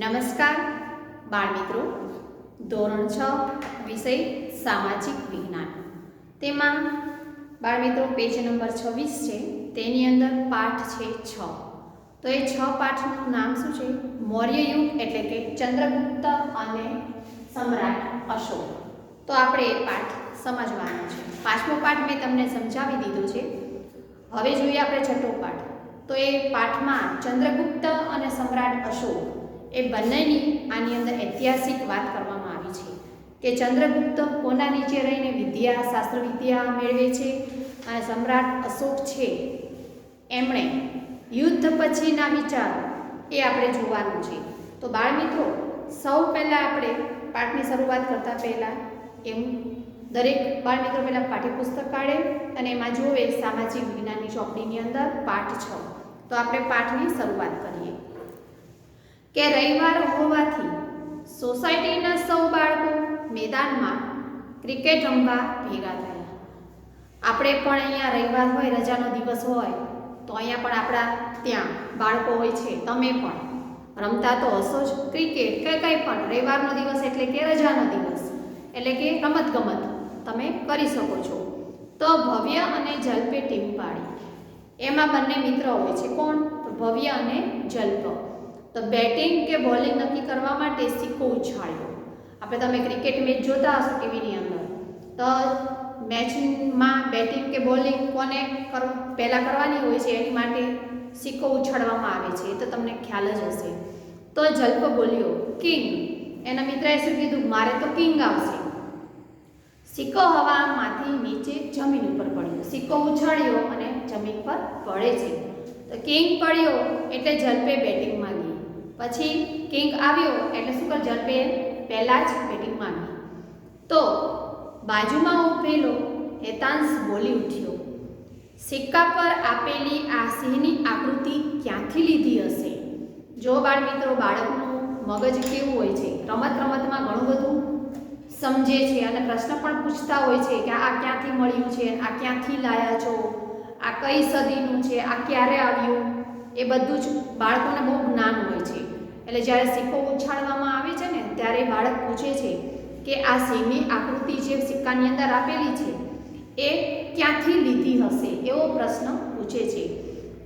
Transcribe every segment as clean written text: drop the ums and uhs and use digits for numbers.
નમસ્કાર બાળમિત્રો, ધોરણ 6 વિષય સામાજિક વિજ્ઞાન. તેમાં બાળમિત્રો પેજ નંબર 26 છે. તેની અંદર પાઠ છે 6. તો એ 6 પાઠનું નામ શું છે? મૌર્ય યુગ એટલે કે ચંદ્રગુપ્ત અને સમ્રાટ અશોક. તો આપણે એ પાઠ સમજવાનો છે. પાંચમો પાઠ મેં તમને સમજાવી દીધો છે. હવે જોઈએ આપણે છઠ્ઠો પાઠ. તો એ પાઠમાં ચંદ્રગુપ્ત અને સમ્રાટ અશોક એ બંનેની આની અંદર ઐતિહાસિક વાત કરવામાં આવી છે કે ચંદ્રગુપ્ત કોના નીચે રહીને વિદ્યા શાસ્ત્ર વિદ્યા મેળવે છે અને સમ્રાટ અશોક છે એમણે યુદ્ધ પછીના વિચારો એ આપણે જોવાનું છે. તો બાળમિત્રો, સૌ પહેલાં આપણે પાઠની શરૂઆત કરતાં પહેલાં એવું દરેક બાળમિત્રો પહેલાં પાઠ્યપુસ્તક કાઢે અને એમાં જોવે સામાજિક વિજ્ઞાનની ચોપડીની અંદર પાઠ 6. તો આપણે પાઠની શરૂઆત કરીએ કે રવિવાર હોવાથી સોસાયટીના સૌ બાળકો મેદાનમાં ક્રિકેટ રમવા ભેગા થયા. આપણે પણ અહીંયા રવિવાર હોય, રજાનો દિવસ હોય, તો અહીંયા પણ આપણા ત્યાં બાળકો હોય છે. તમે પણ રમતા તો હશો જ ક્રિકેટ કે કંઈ પણ. રવિવારનો દિવસ એટલે કે રજાનો દિવસ એટલે કે રમતગમત તમે કરી શકો છો. તો ભવ્ય અને જલ્પે ટીમ પાડી. એમાં બંને મિત્ર હોય છે. કોણ? તો ભવ્ય અને જલ્પ. તો બેટિંગ કે બોલિંગ નક્કી કરવા માટે સિક્કો ઉછાળ્યો. આપણે તમે ક્રિકેટ મેચ જોતા હશો ટીવીની અંદર, તો મેચમાં બેટિંગ કે બોલિંગ કોને પહેલાં કરવાની હોય છે એની માટે સિક્કો ઉછાળવામાં આવે છે. એ તો તમને ખ્યાલ જ હશે. તો જલ્પ બોલ્યો કિંગ. એના મિત્રએ શું કીધું? મારે તો કિંગ આવશે. સિક્કો હવામાંથી નીચે જમીન ઉપર પડ્યો. સિક્કો ઉછાળ્યો અને જમીન પર પડે છે. તો કિંગ પડ્યો એટલે જલ્પે બેટિંગ માંગી. પછી કિંગ આવ્યો એટલે શું કર? જલ્પે પહેલાં જ બેટિંગ માંગી. તો બાજુમાં ઊભેલો હેતાંશ બોલી ઉઠ્યો, સિક્કા પર આપેલી આ સિંહની આકૃતિ ક્યાંથી લીધી હશે? જો બાળમિત્રો, બાળકનું મગજ કેવું હોય છે, રમત રમતમાં ઘણું બધું સમજે છે અને પ્રશ્ન પણ પૂછતા હોય છે કે આ ક્યાંથી મળ્યું છે, આ ક્યાંથી લાયા છો, આ કઈ સદીનું છે, આ ક્યારે આવ્યું, એ બધું જ બાળકોને બહુ જ્ઞાન હોય છે. એટલે જ્યારે સિક્કો ઉછાળવામાં આવે છે ને ત્યારે બાળક પૂછે છે કે આ સિંહની આકૃતિ જે સિક્કાની અંદર આપેલી છે એ ક્યાંથી લીધી હશે, એવો પ્રશ્ન પૂછે છે.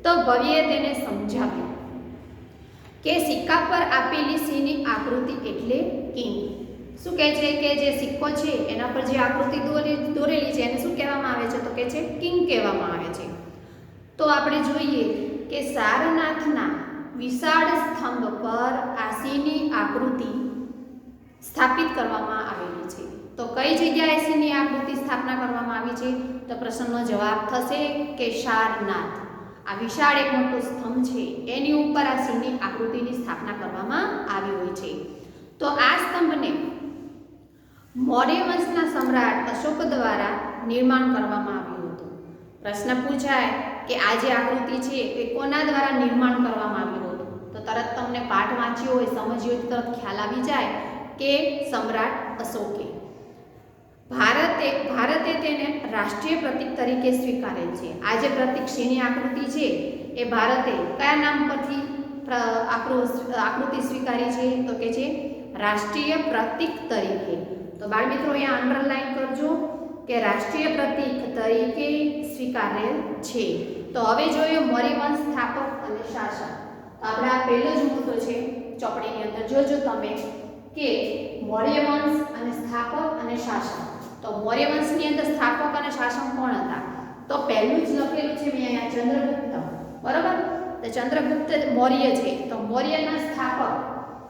તો ભવ્યએ તેને સમજાવ્યું કે સિક્કા પર આપેલી સિંહની આકૃતિ એટલે કિંગ. શું કહે છે કે જે સિક્કો છે એના પર જે આકૃતિ દોરેલી છે એને શું કહેવામાં આવે છે? તો કહે છે કિંગ કહેવામાં આવે છે. તો આપણે જોઈએ કે સારનાથના વિશાળ સ્તંભ પર આ સિંહની આકૃતિ સ્થાપિત કરવામાં આવેલી છે. તો કઈ જગ્યાએ સિંહની આકૃતિ સ્થાપના કરવામાં આવી છે? તો પ્રશ્નનો જવાબ થશે કે સારનાથ. આ વિશાળ એક મોટો સ્તંભ છે એની ઉપર આ સિંહની આકૃતિની સ્થાપના કરવામાં આવી હોય છે. તો આ સ્તંભને મૌર્ય વંશના સમ્રાટ અશોક દ્વારા નિર્માણ કરવામાં આવ્યું હતું. પ્રશ્ન પૂછાય કે આ જે આકૃતિ છે એ કોના દ્વારા નિર્માણ કરવામાં આવ્યું હતું? તો તરત તમને પાઠ વાંચ્યો હોય, સમજ્યો હોય તો તરત ખ્યાલ આવી જાય કે સમ્રાટ અશોકે. ભારતે તેને રાષ્ટ્રીય પ્રતીક તરીકે સ્વીકારેલ છે. આ જે પ્રતીક સિંહની આકૃતિ છે એ ભારતે કયા નામ પરથી આકૃતિ સ્વીકારી છે? તો કે છે રાષ્ટ્રીય પ્રતીક તરીકે. તો બાળમિત્રો અહીંયા અંડરલાઈન કરજો કે રાષ્ટ્રીય પ્રતીક તરીકે સ્વીકારેલ છે. તો હવે જોયો મૌર્ય વંશ સ્થાપક અને શાસક. તો આપણે આ પહેલો જ મુદ્દો છે ચોપડીની અંદર. જોજો તમે કે મૌર્ય વંશ અને સ્થાપક અને શાસક. તો મૌર્ય વંશની અંદર સ્થાપક અને શાસક કોણ હતા? તો પહેલું જ લખેલું છે મેં અહીંયા ચંદ્રગુપ્ત. બરાબર? તો ચંદ્રગુપ્ત મૌર્ય છે. તો મૌર્યના સ્થાપક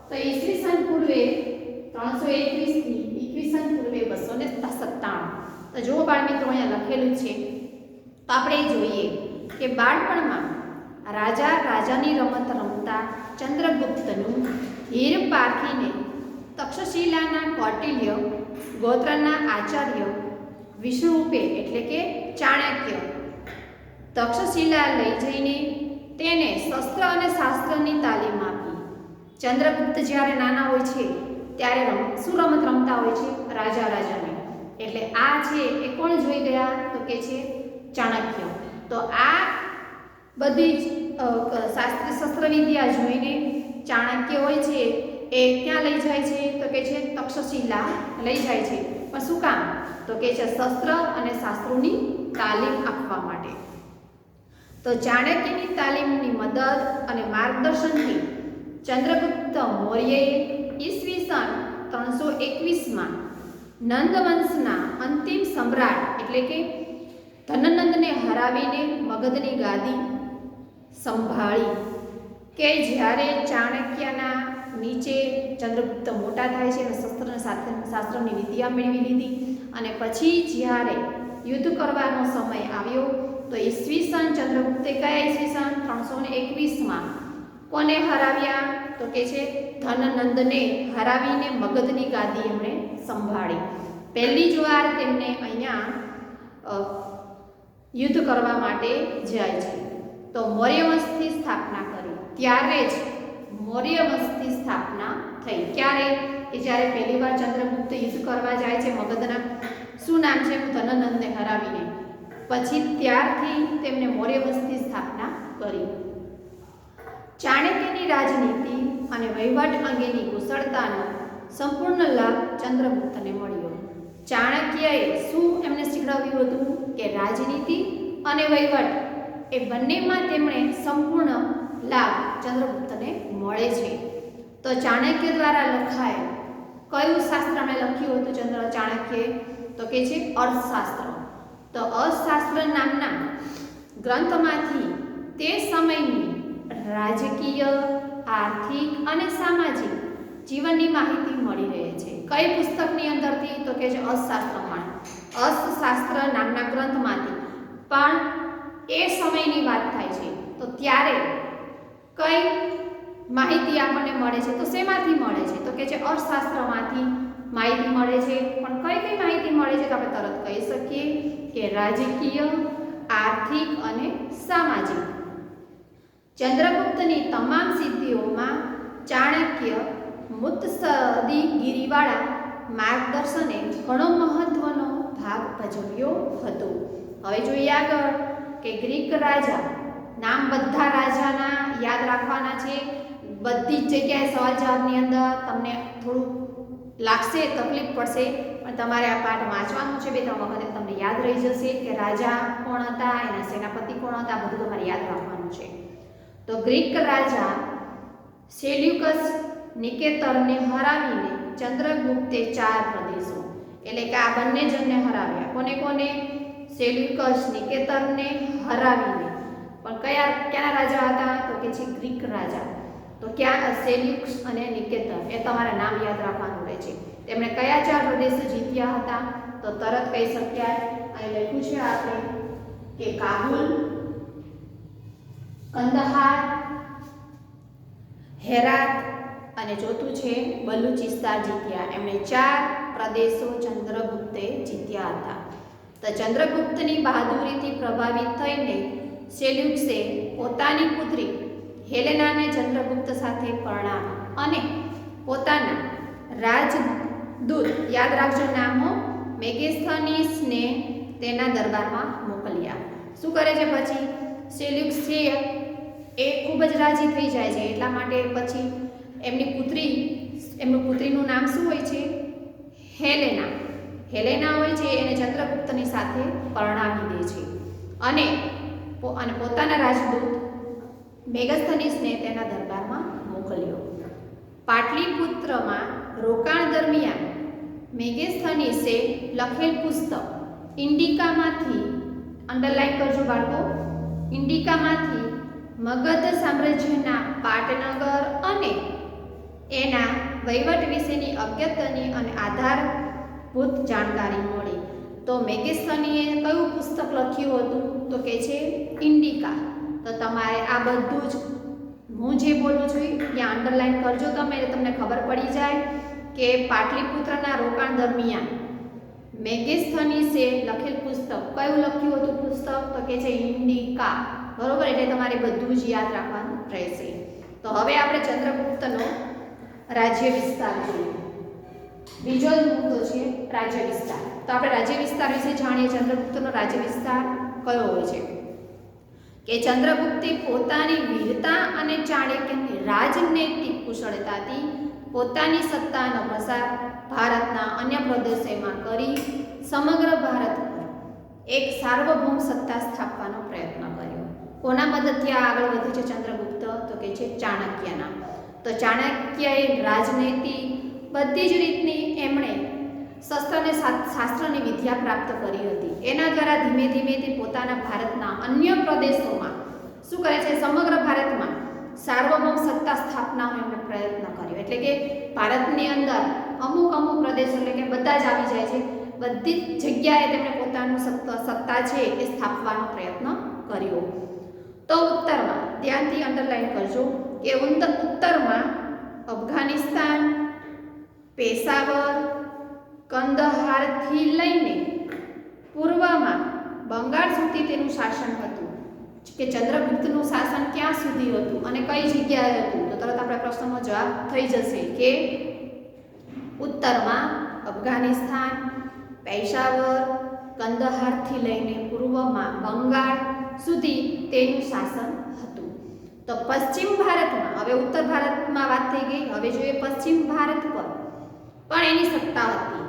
તો ઈસવીસન પૂર્વે 321 થી ઈસવીસન પૂર્વે 297. તો જો બાળમિત્રો અહીંયા લખેલું છે. તો આપણે જોઈએ કે બાળપણમાં રાજાની રમત રમતા ચંદ્રગુપ્તનું હીર પારખીને તક્ષશિલાના કૌટિલ્ય ગોત્રના આચાર્ય વિષ્ણુરૂપે એટલે કે ચાણક્ય તક્ષશિલા લઈ જઈને તેને શસ્ત્ર અને શાસ્ત્રની તાલીમ આપી. ચંદ્રગુપ્ત જ્યારે નાના હોય છે ત્યારે શું રમત રમતા હોય છે? રાજાની. એટલે આ છે એ કોણ જોઈ ગયા? તો કે છે ચાણક્ય. તો આ બધી જ શાસ્ત્રીય શસ્ત્ર વિદ્યા જોઈને ચાણક્ય હોય છે એ ક્યાં લઈ જાય છે તો કે છે તક્ષશિલા લઈ જાય છે. પણ શું કામ તો કે છે શસ્ત્ર અને શાસ્ત્રોની તાલીમ આપવા માટે. તો ચાણક્યની તાલીમની મદદ અને માર્ગદર્શનથી ચંદ્રગુપ્ત મૌર્યએ ઈસવીસન 321માં નંદવંશના અંતિમ સમ્રાટ એટલે કે ધનનંદને હરાવીને મગધની ગાદી સંભાળી. કે જ્યારે ચાણક્યના નીચે ચંદ્રગુપ્ત મોટા થાય છે અને શસ્ત્ર શાસ્ત્રની વિદ્યા મેળવી લીધી અને પછી જ્યારે યુદ્ધ કરવાનો સમય આવ્યો તો ઈસવીસન ચંદ્રગુપ્તે કયા ઈસવીસન 321માં કોને હરાવ્યા તો કે છે ધનનંદને હરાવીને મગધની ગાદી એમણે સંભાળી. પહેલી જ વાર તેમને અહીંયા યુદ્ધ કરવા માટે જાય છે. તો મૌર્ય વંશની સ્થાપના કરી ત્યારે જ મૌર્ય વંશની સ્થાપના થઈ. ક્યારે કે જ્યારે પહેલી વાર ચંદ્રગુપ્ત યુદ્ધ કરવા જાય છે મગધના શું નામ છે ધનનંદને હરાવીને પછી ત્યારથી તેમને મૌર્ય વંશની સ્થાપના કરી. ચાણક્યની રાજનીતિ અને વહીવટ અંગેની કુશળતાનો સંપૂર્ણ લાભ ચંદ્રગુપ્તને મળ્યો. ચાણક્યએ શું એમને શીખવાડ્યું હતું કે રાજનીતિ અને વહીવટ એ બંનેમાં તેમણે સંપૂર્ણ લાભ ચંદ્રગુપ્તને મળે છે. તો ચાણક્ય દ્વારા લખાયેલ કયું શાસ્ત્ર એમણે લખ્યું હતું ચાણક્યએ તો કે છે અર્થશાસ્ત્ર. તો અર્થશાસ્ત્ર નામના ગ્રંથમાંથી તે સમયની રાજકીય, આર્થિક અને સામાજિક જીવનની માહિતી મળી રહે છે. કઈ પુસ્તકની અંદરથી તો કે છે અર્થશાસ્ત્રમાં. અર્થશાસ્ત્ર નામના ગ્રંથમાંથી પણ એ સમયની વાત થાય છે તો ત્યારે કઈ માહિતી આપણને મળે છે તો શેમાંથી મળે છે તો કે છે અર્થશાસ્ત્રમાંથી માહિતી મળે છે. પણ કઈ કઈ માહિતી મળે છે તો આપણે તરત કહી શકીએ કે રાજકીય, આર્થિક અને સામાજિક. ચંદ્રગુપ્તની તમામ સિદ્ધિઓમાં ચાણક્ય મુત્સદ્દીગીરીવાળા માર્ગદર્શને ઘણો મહત્વનો ભાગ ભજવ્યો હતો. હવે જોઈએ આગળ કે ગ્રીક રાજા નામ બધા રાજાના યાદ રાખવાના છે. બધી જ જગ્યાએ સવાલ જવાબની અંદર તમને થોડું લાગશે, તકલીફ પડશે, પણ તમારે આ પાઠ વાંચવાનું છે. 2-3 વખતે તમને યાદ રહી જશે કે રાજા કોણ હતા, એના સેનાપતિ કોણ હતા, બધું તમારે યાદ રાખવાનું છે. તો ગ્રીક રાજા સેલ્યુકસ નિકેતરને હરાવીને ચંદ્રગુપ્તે 4 પ્રદેશો એટલે કે આ બંને જણને હરાવ્યા. કોને કોને? સેલ્યુકસ નિકેતરને હરાવીને. પણ ક્યાંના રાજા હતા તો કે છે ગ્રીક રાજા. તો ક્યાં સેલ્યુકસ અને નિકેતર એ તમારે નામ યાદ રાખવાનું રહે છે. તેમણે કયા 4 પ્રદેશો જીત્યા હતા તો તરત કહી શક્યા. અહીં લખ્યું છે આપણે કે કાબુલ, કંદહાર, હેરાત અને ચોથું છે બલુચિસ્તાન જીત્યા. એમણે 4 પ્રદેશો ચંદ્રગુપ્તે જીત્યા હતા. તો ચંદ્રગુપ્તની બહાદુરીથી પ્રભાવિત થઈને સેલ્યુકસે પોતાની પુત્રી હેલેનાને ચંદ્રગુપ્ત સાથે પરણાવી અને પોતાના રાજદૂત યાદ રાખજો નામો મેગેસ્થનીસને તેના દરબારમાં મોકલ્યા. શું કરે છે પછી સેલ્યુકસ છે એ ખૂબ જ રાજી થઈ જાય છે. એટલા માટે પછી એમની પુત્રીનું નામ શું હોય છે? હેલેના. હેલેના હોય છે એને ચંદ્રગુપ્તની સાથે પરણાવી દે છે અને પોતાના રાજદૂત મેગસ્થનીસને તેના દરબારમાં મોકલ્યો. પાટલીપુત્રમાં રોકાણ દરમિયાન મેગસ્થનીસે લખેલ પુસ્તક ઇન્ડિકામાંથી, અંડરલાઈન કરજો બાળકો, ઇન્ડિકામાંથી મગધ સામ્રાજ્યના પાટનગર અને એના વહીવટ વિશેની અગત્યની અને આધારભૂત જાણકારી મળી. તો મેગસ્થનીએ કયું પુસ્તક લખ્યું હતું તો કે છે ઇન્ડિકા. તો તમારે આ બધું જ હું જે બોલું છું ત્યાં અંડરલાઈન કરજો તમે, એટલે તમને ખબર પડી જાય કે પાટલીપુત્રના રોકાણ દરમિયાન મેગસ્થનીસે લખેલ પુસ્તક કયું લખ્યું હતું પુસ્તક તો કે છે ઇન્ડિકા. બરોબર, એટલે તમારે બધું જ યાદ રાખવાનું રહેશે. તો હવે આપણે ચંદ્રગુપ્તનો રાજ્ય વિસ્તાર જોઈએ. બીજો જ મુદ્દો છે રાજ્ય વિસ્તાર. તો આપણે રાજ્ય વિસ્તાર વિશે જાણીએ. ચંદ્રગુપ્તનો રાજ્ય વિસ્તાર કયો હોય છે કે ચંદ્રગુપ્તે પોતાની વીરતા અને ચાણક્યની રાજનૈતિક કુશળતાથી પોતાની સત્તાનો પ્રસાર ભારતના અન્ય પ્રદેશોમાં કરી સમગ્ર ભારત પર એક સાર્વભૌમ સત્તા સ્થાપવાનો પ્રયત્ન કર્યો. કોના મદદથી આ આગળ વધ્યો છે ચંદ્રગુપ્ત? તો કે છે ચાણક્યના. તો ચાણક્યએ રાજનૈતિક બધી જ રીતની એમણે શસ્ત્ર અને શાસ્ત્રની વિદ્યા પ્રાપ્ત કરી હતી. એના દ્વારા ધીમે ધીમે તે પોતાના ભારતના અન્ય પ્રદેશોમાં શું કરે છે? સમગ્ર ભારતમાં સાર્વભૌમ સત્તા સ્થાપનાનો એમણે પ્રયત્ન કર્યો. એટલે કે ભારતની અંદર અમુક અમુક પ્રદેશો એટલે કે બધા જ આવી જાય છે. બધી જ જગ્યાએ તેમણે પોતાનું સત્તા છે એ સ્થાપવાનો પ્રયત્ન કર્યો. તો ઉત્તરમાં ધ્યાનથી અંડરલાઈન કરજો કે ઉત્તરમાં અફઘાનિસ્તાન, પેશાવર, કંદહારથી લઈને પૂર્વમાં બંગાળ સુધી તેનું શાસન હતું. કે ચંદ્રગુપ્તનું શાસન ક્યાં સુધી હતું અને કઈ જગ્યાએ હતું? તો તરત આપણે પ્રશ્નનો જવાબ થઈ જશે કે ઉત્તરમાં અફઘાનિસ્તાન, પેશાવર, કંદહારથી લઈને પૂર્વમાં બંગાળ સુધી તેનું શાસન હતું. તો પશ્ચિમ ભારતમાં, હવે ઉત્તર ભારતમાં વાત થઈ ગઈ, હવે જોઈએ પશ્ચિમ ભારત પર પણ એની સત્તા હતી.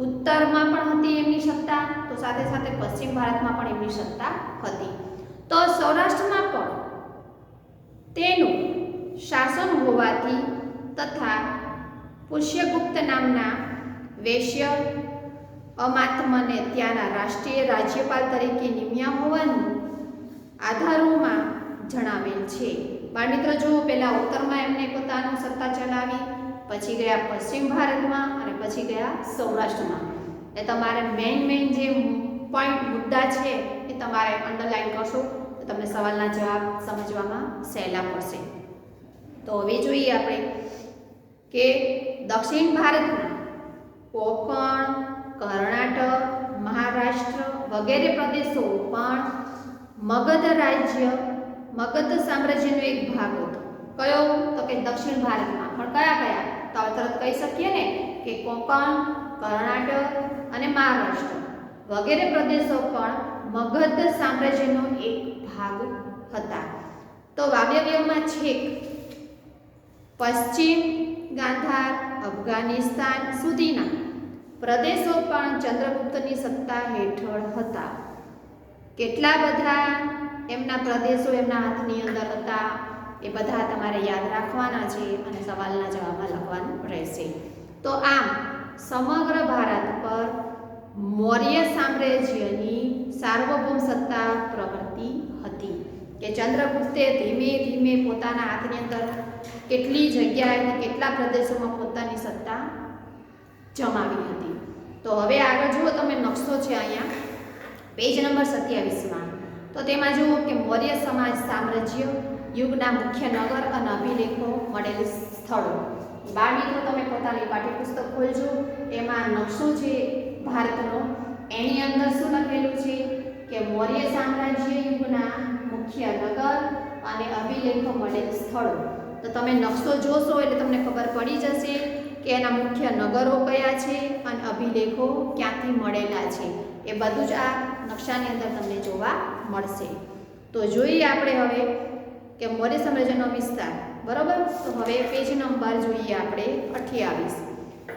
ઉત્તરમાં પણ હતી એમની સત્તા, તો સાથે સાથે પશ્ચિમ ભારતમાં પણ એમની સત્તા હતી. તો સૌરાષ્ટ્રમાં પણ તેનું શાસન હોવાથી તથા પુષ્યગુપ્ત નામના વૈશ્ય અમાત્મને ત્યાંના રાષ્ટ્રીય રાજ્યપાલ તરીકે નિમ્યા હોવાનું આધારોમાં જણાવેલ છે. બાળમિત્રો જુઓ, પહેલા ઉત્તરમાં એમને પોતાનું સત્તા ચલાવી, પછી ગયા પશ્ચિમ ભારતમાં અને પછી ગયા સૌરાષ્ટ્રમાં. એ તમારે મેઇન જે પોઈન્ટ મુદ્દા છે એ તમારે અંડરલાઈન કરશો તો તમને સવાલના જવાબ સમજવામાં સહેલા પડશે. તો હવે જોઈએ આપણે કે દક્ષિણ ભારતના કોંકણ, કર્ણાટક, મહારાષ્ટ્ર વગેરે પ્રદેશો પણ મગધ સામ્રાજ્યનો એક ભાગ હતો. કયો? તો કે દક્ષિણ ભારતમાં. પણ કયા? તો તરત કહી શકીએ ને કે કોંકણ, કર્ણાટક અને મહારાષ્ટ્ર વગેરે પ્રદેશો પણ મગધ સામ્રાજ્યનો એક ભાગ હતા. તો વાયવ્યમાં છેક પશ્ચિમ ગાંધાર, અફઘાનિસ્તાન સુધીના પ્રદેશો પણ ચંદ્રગુપ્તની સત્તા હેઠળ હતા. કેટલા બધા એમના પ્રદેશો એમના હાથની અંદર હતા એ બધા તમારે યાદ રાખવાના છે અને સવાલના જવાબમાં લખવાનું રહેશે. તો આમ સમગ્ર ભારત પર મૌર્ય સામ્રાજ્યની સાર્વભૌમ સત્તા પ્રવર્તી હતી. કે ચંદ્રગુપ્તે ધીમે ધીમે પોતાના હાથની અંદર કેટલી જગ્યાએ કેટલા પ્રદેશોમાં પોતાની સત્તા જમાવી હતી. તો હવે આગળ જુઓ તમે નકશો છે અહીંયા પેજ નંબર 27માં. તો તેમાં જુઓ કે મૌર્ય સમાજ સામ્રાજ્ય યુગના મુખ્ય નગર અને અભિલેખો મળેલ સ્થળો. બાળમિત્રો તમે પોતાની પાઠ્યપુસ્તક ખોલજો, એમાં નકશો છે ભારતનો, એની અંદર શું લખેલું છે કે મૌર્ય સામ્રાજ્ય યુગના મુખ્ય નગર અને અભિલેખો મળેલ સ્થળો. તો તમે નકશો જોશો એટલે તમને ખબર પડી જશે કે એના મુખ્ય નગરો કયા છે અને અભિલેખો ક્યાંથી મળેલા છે. એ બધું જ આ નકશાની અંદર તમને જોવા મળશે. તો જોઈએ આપણે હવે કે મૌર્ય સામ્રાજ્યનો વિસ્તાર. બરાબર. તો હવે પેજ નંબર જોઈએ આપણે 28.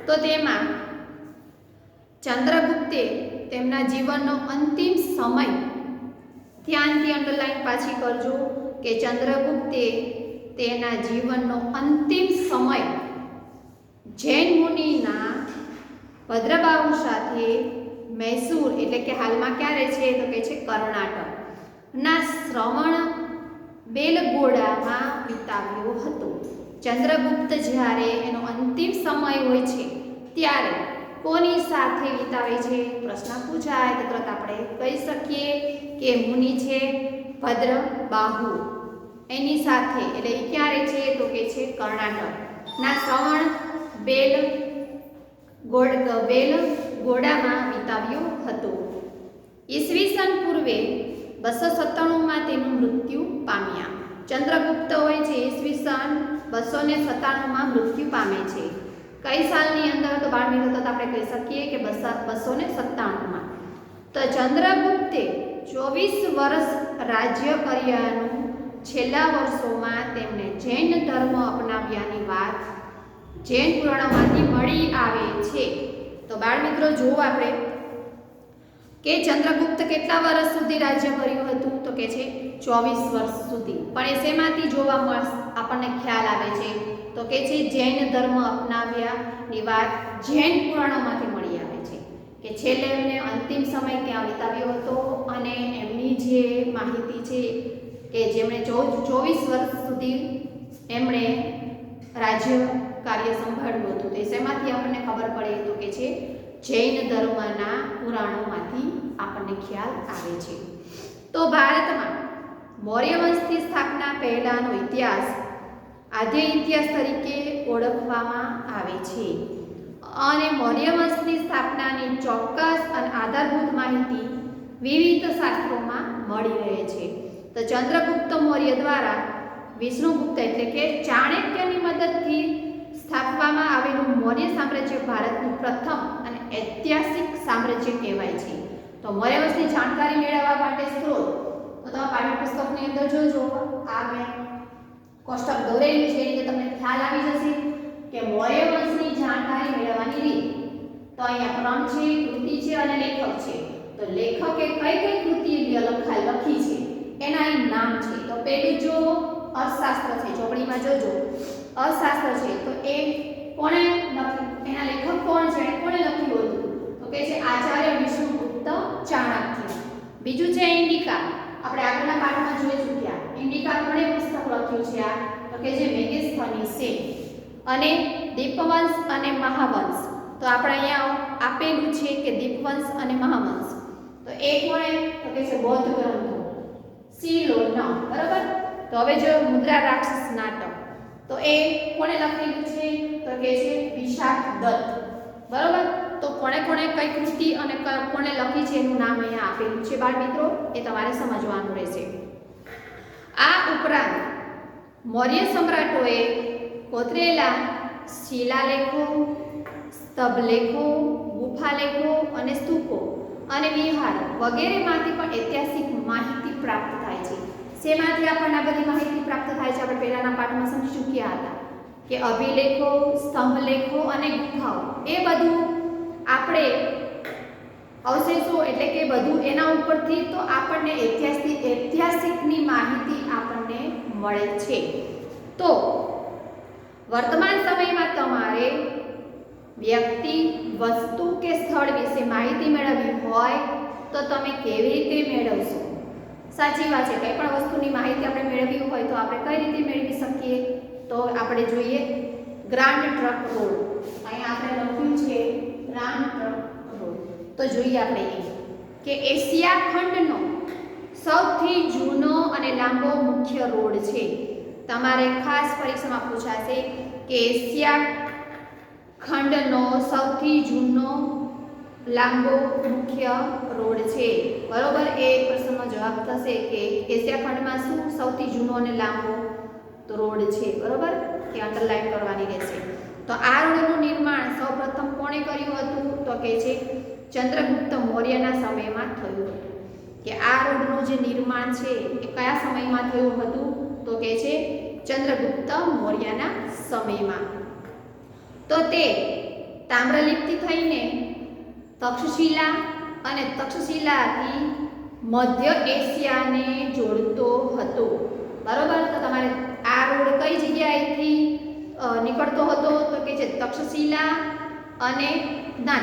તો તેમાં ચંદ્રગુપ્તે તેમના જીવનનો અંતિમ સમય, ધ્યાનથી અંડરલાઈન પાછી કરજો કે ચંદ્રગુપ્તે તેના જીવનનો અંતિમ સમય જૈન મુનિના ભદ્રબાહુ સાથે મૈસૂર એટલે કે હાલમાં ક્યારે છે તો કે છે કર્ણાટકના શ્રવણ બેલગોડામાં વિતાવ્યો હતો. ચંદ્રગુપ્ત જ્યારે એનો અંતિમ સમય હોય છે ત્યારે કોની સાથે વિતાવે છે? પ્રશ્ન પૂછાય તો તરત આપણે કહી શકીએ કે મુનિ છે ભદ્રબાહુ, એની સાથે. એટલે એ ક્યારે છે તો કે છે કર્ણાટકના શ્રવણ બેલગોડામાં વિતાવ્યો હતો. ઈસવીસન પૂર્વે 297માં તેનું મૃત્યુ પામ્યા. ચંદ્રગુપ્ત હોય છે ઈસવીસન 297માં મૃત્યુ પામે છે. કઈ સાલની અંદર? તો બાળમિત્રો તો આપણે કહી શકીએ કે 297માં. તો ચંદ્રગુપ્તે 24 વર્ષ રાજ્ય કર્યાનું છેલ્લા વર્ષોમાં તેમણે જૈન ધર્મ અપનાવ્યાની વાત જૈન પુરાણોમાંથી મળી આવે છે. તો બાળમિત્રો જુઓ આપણે કે ચંદ્રગુપ્ત કેટલા વર્ષ સુધી રાજ્ય કર્યું હતું? તો કે છે 24 વર્ષ સુધી. પણ એ શેમાંથી જોવા મળે આપણને ખ્યાલ આવે છે? તો કે છે જૈન ધર્મ અપનાવ્યાની વાત જૈન પુરાણોમાંથી મળી આવે છે કે છેલ્લે એમને અંતિમ સમય ત્યાં વિતાવ્યો હતો અને એમની જે માહિતી છે કે જેમણે 24 વર્ષ સુધી એમણે રાજ્ય કાર્ય સંભાળ્યું હતું. તે શેમાંથી આપણને ખબર પડે? તો કે છે જૈન ધર્મના પુરાણોમાંથી આપણને ખ્યાલ આવે છે. તો ભારતમાં મૌર્ય વંશની સ્થાપના પહેલાનો ઇતિહાસ આદ્ય ઇતિહાસ તરીકે ઓળખવામાં આવે છે અને મૌર્ય વંશની સ્થાપનાની ચોક્કસ અને આધારભૂત માહિતી વિવિધ શાસ્ત્રોમાં મળી રહે છે. તો ચંદ્રગુપ્ત મૌર્ય દ્વારા વિષ્ણુગુપ્ત એટલે કે ચાણક્યની મદદથી સ્થાપવામાં આવેલું મૌર્ય સામ્રાજ્ય ભારતનું પ્રથમ અને ઐતિહાસિક સામ્રાજ્ય કહેવાય છે. તો મૌર્ય વંશની જાણકારી મેળવવા માટે સ્ત્રોત તો તમે પાઠ્યપુસ્તકની અંદર જોજો, આ મેં કોષ્ટક દોરેલું છે એટલે તમને ખ્યાલ આવી જશે કે મૌર્ય વંશની જાણકારી મેળવવાની રીત. તો અહીંયા ક્રમ છે, કૃતિ છે અને લેખક છે. તો લેખકે કઈ કઈ કૃતિ લખી છે એના અહીં નામ છે. તો પહેલું જો અર્થશાસ્ત્ર છે, ચોપડીમાં જોજો અર્થશાસ્ત્ર છે તો એ કોણે લખ્યું? એના લેખક કોણ છે? કોણે લખ્યું હતું? તો કે છે આચાર્ય વિષ્ણુગુપ્ત ચાણક્ય. બીજું છે ઇન્ડિકા, આપણે આગળના પાઠમાં જોઈ ચૂક્યા. ઇન્ડિકા કોણે પુસ્તક લખ્યું છે? આ તો કે જે મેગેસ્થનીસ છે. અને દીપવંશ અને મહાવંશ, તો આપણે અહીંયા આપેલું છે કે દીપવંશ અને મહાવંશ. તો એ કોણે? તો કે છે બૌદ્ધ ગ્રંથો સિલોન, બરાબર. તો હવે જો મુદ્રા રાક્ષસ નાટક, તો એ કોણે લખેલું છે? તો કે છે વિશાખ દત્ત, બરાબર. તો કોણે કોણે કઈ કૃતિ અને કોણે લખી છે એનું નામ અહીંયા આપેલું છે બાળ મિત્રો, એ તમારે સમજવાનું રહેશે. આ ઉપરાંત મૌર્ય સમ્રાટોએ કોતરેલા શિલાલેખો, સ્તંભલેખો, ગુફાલેખો અને સ્તૂપો અને વિહાર વગેરેમાંથી પણ ઐતિહાસિક માહિતી પ્રાપ્ત થાય છે. શેમાંથી આપણને આ બધી માહિતી પ્રાપ્ત થાય છે? આપણે પહેલાના પાઠમાં સમજી ચૂક્યા હતા કે અભિલેખો, સ્તંભલેખો અને ગુફાઓ, એ બધું આપણે અવશેષો એટલે કે બધું એના ઉપરથી તો આપણને ઐતિહાસિકની માહિતી આપણને મળે છે. તો વર્તમાન સમયમાં તમારે વ્યક્તિ, વસ્તુ કે સ્થળ વિશે માહિતી મેળવવી હોય તો તમે કેવી રીતે મેળવશો? સાચી વાત છે, કંઈ પણ વસ્તુની માહિતી આપણે મેળવવી હોય તો આપણે કઈ રીતે મેળવી શકીએ? તો આપણે જોઈએ ગ્રાન્ડ ટ્રંક રોડ. અહીંયા આપણે લખ્યું છે ગ્રાન્ડ ટ્રંક રોડ. તો જોઈએ આપણે કે એશિયા ખંડનો સૌથી જૂનો અને લાંબો મુખ્ય રોડ છે. તમારે ખાસ પરીક્ષામાં પૂછાશે કે એશિયા ખંડનો સૌથી જૂનો લાંબો મુખ્ય રોડ છે, બરોબર. એ પ્રશ્નનો જવાબ થશે કે એશિયા ખંડમાં શું સૌથી જૂનો અને લાંબો રોડ છે, બરોબર. કે અંડરલાઈન કરવાની રહેશે. તો આ રોડનું નિર્માણ સૌપ્રથમ કોણે કર્યું હતું? તો કે છે ચંદ્રગુપ્ત મૌર્યના સમયમાં થયું હતું. કે આ રોડનું જે નિર્માણ છે એ કયા સમયમાં થયું હતું? તો કે છે ચંદ્રગુપ્ત મૌર્યના સમયમાં. તો તે તામ્રલિપ્તિ થઈને તક્ષશિલા અને તક્ષશિલાથી મધ્ય એશિયાને જોડતો હતો, બરોબર. તો તમારે આ રોડ કઈ જગ્યાએથી નીકળતો હતો? તો કે છે તક્ષશિલા અને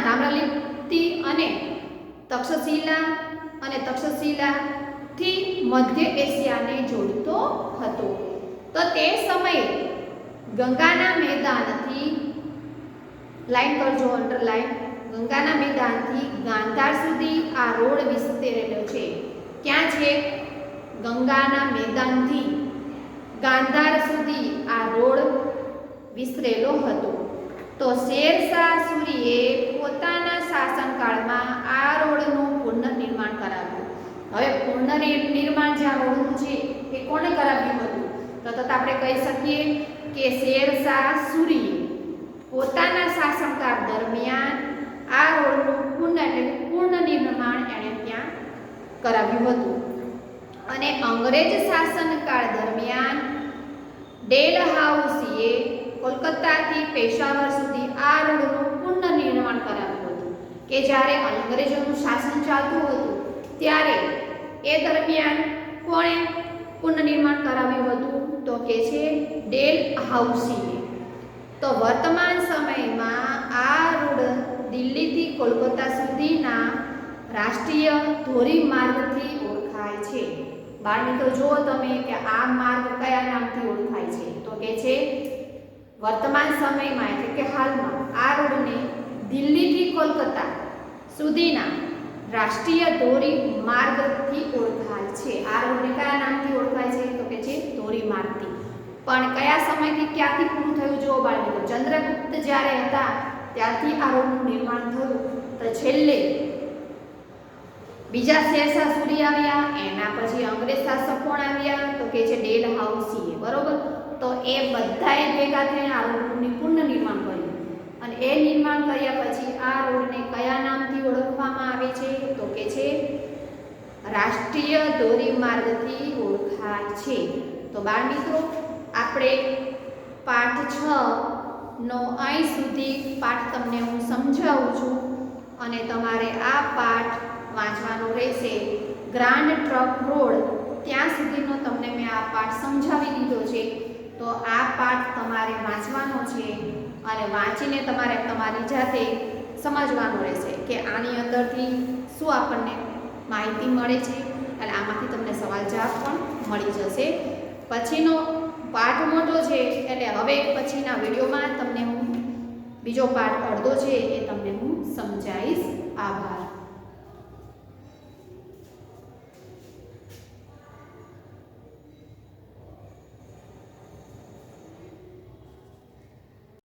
તામ્રલિપ્તિ અને તક્ષશિલાથી મધ્ય એશિયાને જોડતો હતો. તો તે સમયે ગંગાના મેદાનથી, લાઈન કરજો અંડરલાઈન, ગંગાના મેદાનથી ગાંધાર સુધી આ રોડ વિસ્તરેલો છે. ક્યાં છે? ગંગાના મેદાનથી ગાંધાર સુધી આ રોડ વિસ્તરેલો હતો. તો શેરશાહ સૂરીએ પોતાના શાસનકાળમાં આ રોડનું પુનર્નિર્માણ કરાવ્યું. હવે પુનર્નિર્માણ જે આ રોડનું છે એ કોણે કરાવ્યું હતું? તો આપણે કહી શકીએ કે શેરશાહ સૂરીએ પોતાના શાસનકાળ દરમિયાન આ રોડનું પુનર્નિર્માણ એણે ત્યાં કરાવ્યું હતું. અને અંગ્રેજ શાસનકાળ દરમિયાન ડેલહાઉસીએ કોલકાતાથી પેશાવર સુધી આ રોડનું પુનર્નિર્માણ કરાવ્યું હતું કે જ્યારે અંગ્રેજોનું શાસન ચાલતું હતું ત્યારે એ દરમિયાન કોણે પુનર્નિર્માણ કરાવ્યું હતું તો કે છે ડેલહાઉસીએ. તો વર્તમાન સમયમાં આ રોડ દિલ્હીથી કોલકાતા સુધીના રાષ્ટ્રીય ધોરીમાર્ગથી ઓળખાય છે. બાળમિત્રો જુઓ તમે કે આ માર્ગ કયા નામથી ઓળખાય છે તો કે છે વર્તમાન સમયમાં એટલે કે હાલમાં આ રોડને દિલ્હીથી કોલકાતા સુધીના રાષ્ટ્રીય ધોરીમાર્ગથી ઓળખાય છે. આ રોડને કયા નામથી ઓળખાય છે તો કે છે ધોરીમાર્ગથી. પણ કયા સમયથી ક્યાંથી પૂરું થયું જુઓ બાળમિત્રો, ચંદ્રગુપ્ત જ્યારે હતા ત્યારથી આ રોડનું નિર્માણ થયું. તો છેલ્લે બીજા શેરશાહ સૂરી આવ્યા, એના પછી અંગ્રેજ શાસક કોણ આવ્યા તો કે છે ડેલહાઉસીએ. બરોબર, તો એ બધાએ ભેગા થઈને આ રોડનું પુનર્નિર્માણ કર્યું અને એ નિર્માણ કર્યા પછી આ રોડને કયા નામથી ઓળખવામાં આવે છે તો કે છે રાષ્ટ્રીય ધોરીમાર્ગથી ઓળખાય છે. તો બાળમિત્રો આપણે પાઠ 6 નો અહીં સુધી પાઠ તમને હું સમજાવું છું અને તમારે આ પાઠ વાંચવાનો રહેશે. ગ્રાન્ડ ટ્રંક રોડ ત્યાં સુધીનો તમને મેં આ પાઠ સમજાવી દીધો છે. તો આ પાઠ તમારે વાંચવાનો છે અને વાંચીને તમારે તમારી જાતે સમજવાનું રહેશે કે આની અંદરથી શું આપણને માહિતી મળે છે અને આમાંથી તમને સવાલ જવાબ પણ મળી જશે. પછીનો પાઠ મોટો છે એટલે હવે પછીના વિડીયોમાં તમને હું બીજો પાઠ અડધો છે એ તમને હું સમજાવીશ. આભાર.